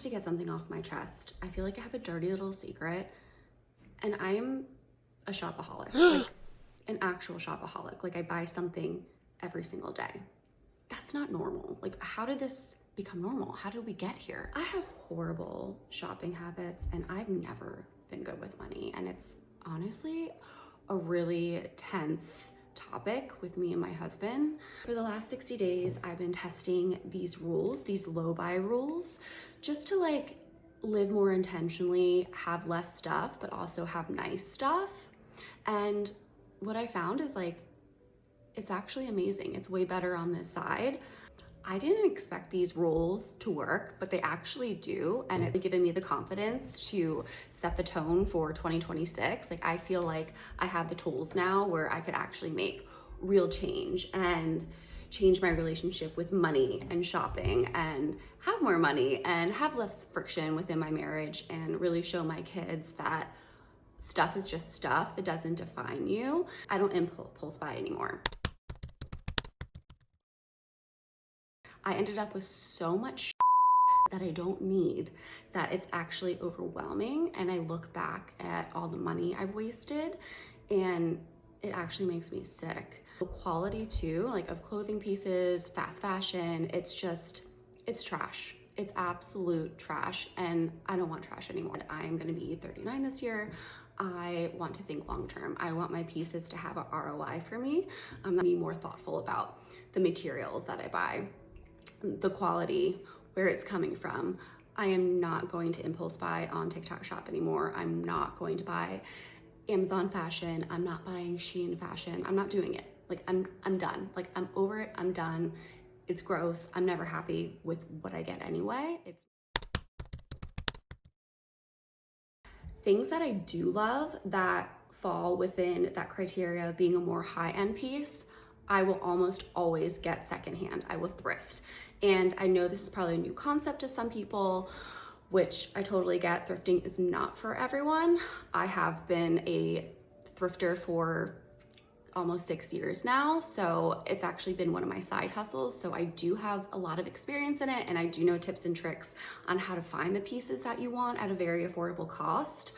To get something off my chest. I feel like I have a dirty little secret, and I'm a shopaholic, like an actual shopaholic. Like I buy something every single day. That's not normal. Like how did this become normal? How did we get here? I have horrible shopping habits and I've never been good with money, and it's honestly a really tense topic with me and my husband. For the last 60 days, I've been testing these rules, these low buy rules, just to like live more intentionally, have less stuff, but also have nice stuff. And what I found is like, it's actually amazing. It's way better on this side. I didn't expect these rules to work, but they actually do. And it's given me the confidence to set the tone for 2026. Like I feel like I have the tools now where I could actually make real change and change my relationship with money and shopping and have more money and have less friction within my marriage and really show my kids that stuff is just stuff. It doesn't define you. I don't impulse buy anymore. I ended up with so much that I don't need that it's actually overwhelming. And I look back at all the money I've wasted and it actually makes me sick. The quality too, like of clothing pieces, fast fashion, it's trash. It's absolute trash. And I don't want trash anymore. I'm gonna be 39 this year. I want to think long-term. I want my pieces to have a ROI for me. I'm gonna be more thoughtful about the materials that I buy, the quality, where it's coming from. I am not going to impulse buy on TikTok Shop anymore. I'm not going to buy Amazon fashion. I'm not buying Shein fashion. I'm not doing it. Like I'm done. Like I'm over it. I'm done. It's gross. I'm never happy with what I get anyway. It's things that I do love that fall within that criteria of being a more high-end piece. I will almost always get secondhand. I will thrift. And I know this is probably a new concept to some people, which I totally get. Thrifting is not for everyone. I have been a thrifter for almost 6 years now, so it's actually been one of my side hustles. So I do have a lot of experience in it, and I do know tips and tricks on how to find the pieces that you want at a very affordable cost.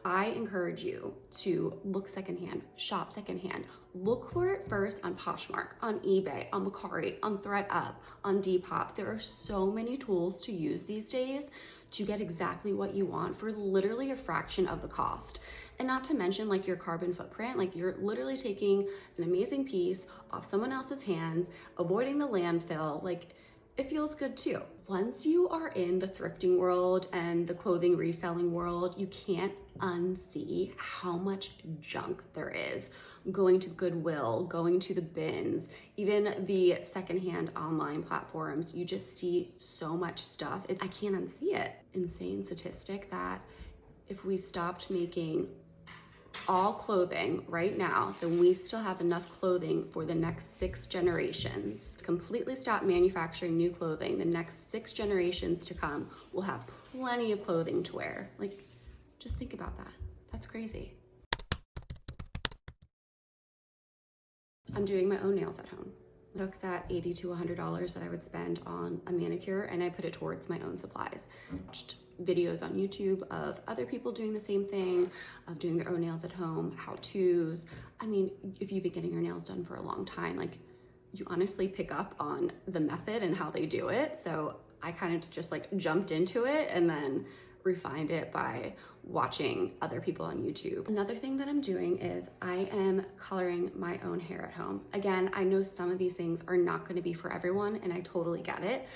I encourage you to look secondhand, shop secondhand. Look for it first on Poshmark, on eBay, on Mercari, on ThredUp, on Depop. There are so many tools to use these days to get exactly what you want for literally a fraction of the cost. And not to mention like your carbon footprint, like you're literally taking an amazing piece off someone else's hands, avoiding the landfill, like it feels good too. Once you are in the thrifting world and the clothing reselling world, you can't unsee how much junk there is. Going to Goodwill, going to the bins, even the secondhand online platforms, you just see so much stuff. I can't unsee it. Insane statistic that if we stopped making all clothing right now, then we still have enough clothing for the next 6 generations. Completely stop manufacturing new clothing. The next 6 generations to come will have plenty of clothing to wear. Like, just think about that. That's crazy. I'm doing my own nails at home. I took that $80 to $100 that I would spend on a manicure and I put it towards my own supplies. Watched videos on YouTube of other people doing the same thing, of doing their own nails at home, how-tos. I mean, if you've been getting your nails done for a long time, like you honestly pick up on the method and how they do it. So I kind of just like jumped into it and then refined it by watching other people on YouTube. Another thing that I'm doing is I am coloring my own hair at home. Again, I know some of these things are not going to be for everyone and I totally get it.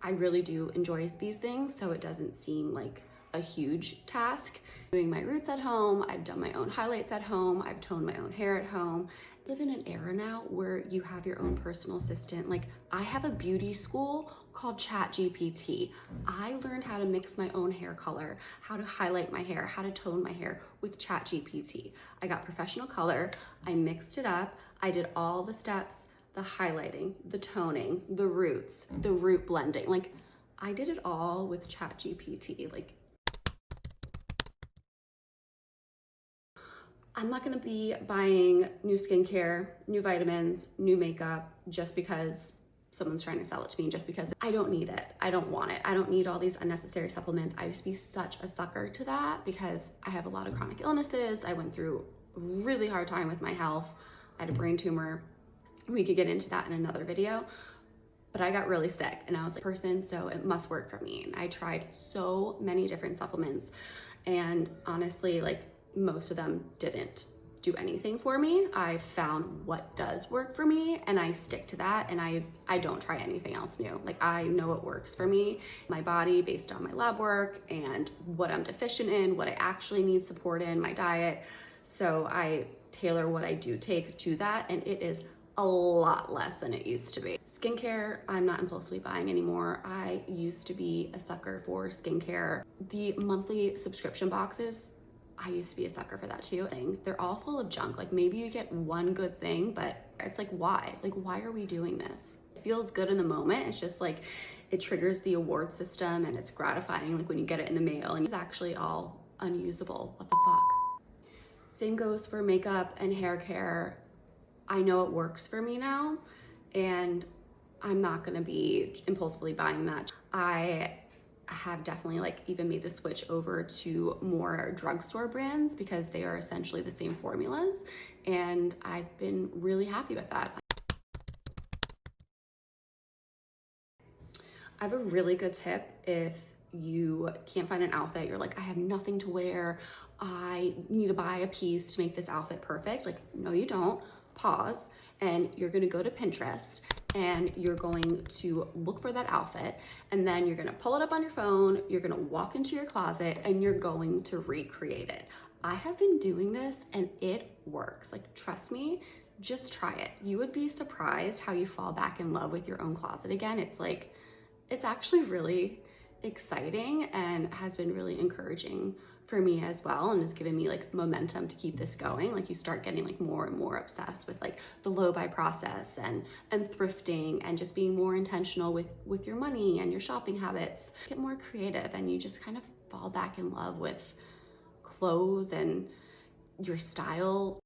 I really do enjoy these things, so it doesn't seem like a huge task. Doing my roots at home, I've done my own highlights at home, I've toned my own hair at home. I live in an era now where you have your own personal assistant. Like I have a beauty school called ChatGPT. I learned how to mix my own hair color, how to highlight my hair, how to tone my hair with ChatGPT. I got professional color, I mixed it up, I did all the steps, the highlighting, the toning, the roots, the root blending. Like I did it all with ChatGPT. Like I'm not gonna be buying new skincare, new vitamins, new makeup just because someone's trying to sell it to me just because I don't need it. I don't want it. I don't need all these unnecessary supplements. I used to be such a sucker to that because I have a lot of chronic illnesses. I went through a really hard time with my health. I had a brain tumor. We could get into that in another video, but I got really sick and I was like, person, so it must work for me. And I tried so many different supplements, and honestly, like most of them didn't do anything for me. I found what does work for me and I stick to that, and I don't try anything else new. Like I know what works for me, my body, based on my lab work and what I'm deficient in, what I actually need support in, my diet. So I tailor what I do take to that, and it is a lot less than it used to be. Skincare, I'm not impulsively buying anymore. I used to be a sucker for skincare. The monthly subscription boxes, I used to be a sucker for that too. They're all full of junk. Like maybe you get one good thing, but it's like, why? Like, why are we doing this? It feels good in the moment. It's just like, it triggers the award system and it's gratifying. Like when you get it in the mail, and it's actually all unusable. What the fuck? Same goes for makeup and hair care. I know it works for me now, and I'm not gonna be impulsively buying that. I have definitely like even made the switch over to more drugstore brands because they are essentially the same formulas, and I've been really happy with that. I have a really good tip if you can't find an outfit, you're like, I have nothing to wear, I need to buy a piece to make this outfit perfect. Like, no, you don't. Pause, and you're gonna go to Pinterest and you're going to look for that outfit, and then you're gonna pull it up on your phone, you're gonna walk into your closet, and you're going to recreate it. I have been doing this and it works. Like, trust me, just try it. You would be surprised how you fall back in love with your own closet again. It's like, it's actually really exciting and has been really encouraging for me as well, and has given me like momentum to keep this going. Like you start getting like more and more obsessed with like the low buy process and thrifting and just being more intentional with your money and your shopping habits. Get more creative, and you just kind of fall back in love with clothes and your style.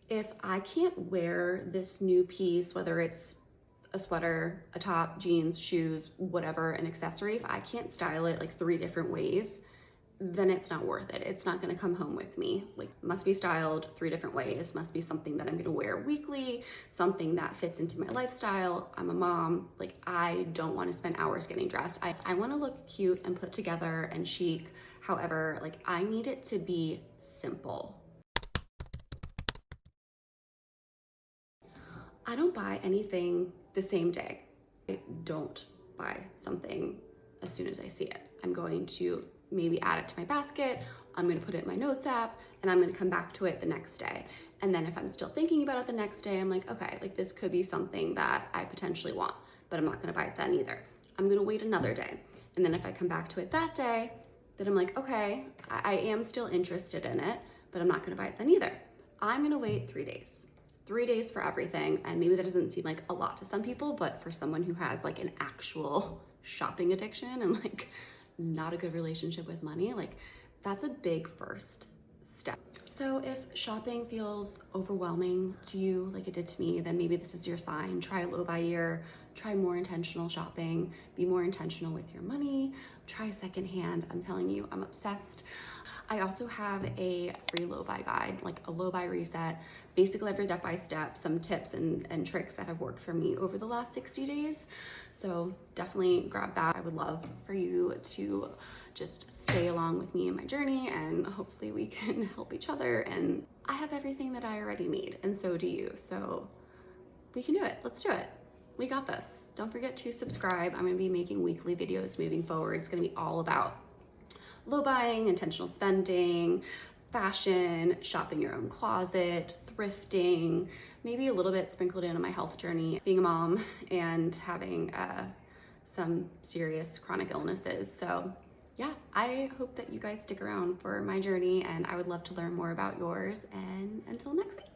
If I can't wear this new piece, whether it's a sweater, a top, jeans, shoes, whatever, an accessory, if I can't style it like 3 different ways, then it's not worth it. It's not gonna come home with me. Like, must be styled 3 different ways, must be something that I'm gonna wear weekly, something that fits into my lifestyle. I'm a mom, like I don't wanna spend hours getting dressed. I wanna look cute and put together and chic. However, like I need it to be simple. I don't buy anything the same day. I don't buy something as soon as I see it. I'm going to maybe add it to my basket, I'm gonna put it in my notes app, and I'm gonna come back to it the next day. And then if I'm still thinking about it the next day, I'm like, okay, like this could be something that I potentially want, but I'm not gonna buy it then either. I'm gonna wait another day. And then if I come back to it that day, then I'm like, okay, I am still interested in it, but I'm not gonna buy it then either. I'm gonna wait 3 days. 3 days for everything. And maybe that doesn't seem like a lot to some people, but for someone who has like an actual shopping addiction and like not a good relationship with money, like that's a big first step. So if shopping feels overwhelming to you like it did to me, then maybe this is your sign. Try low buy year, try more intentional shopping, be more intentional with your money, try secondhand. I'm telling you, I'm obsessed. I also have a free low buy guide, like a low buy reset, basically every step by step, some tips and tricks that have worked for me over the last 60 days. So definitely grab that. I would love for you to just stay along with me in my journey, and hopefully we can help each other. And I have everything that I already need, and so do you. So we can do it. Let's do it. We got this. Don't forget to subscribe. I'm gonna be making weekly videos moving forward. It's gonna be all about low buying, intentional spending, fashion, shopping your own closet, thrifting, maybe a little bit sprinkled in on my health journey, being a mom and having some serious chronic illnesses. So yeah, I hope that you guys stick around for my journey, and I would love to learn more about yours. And until next week.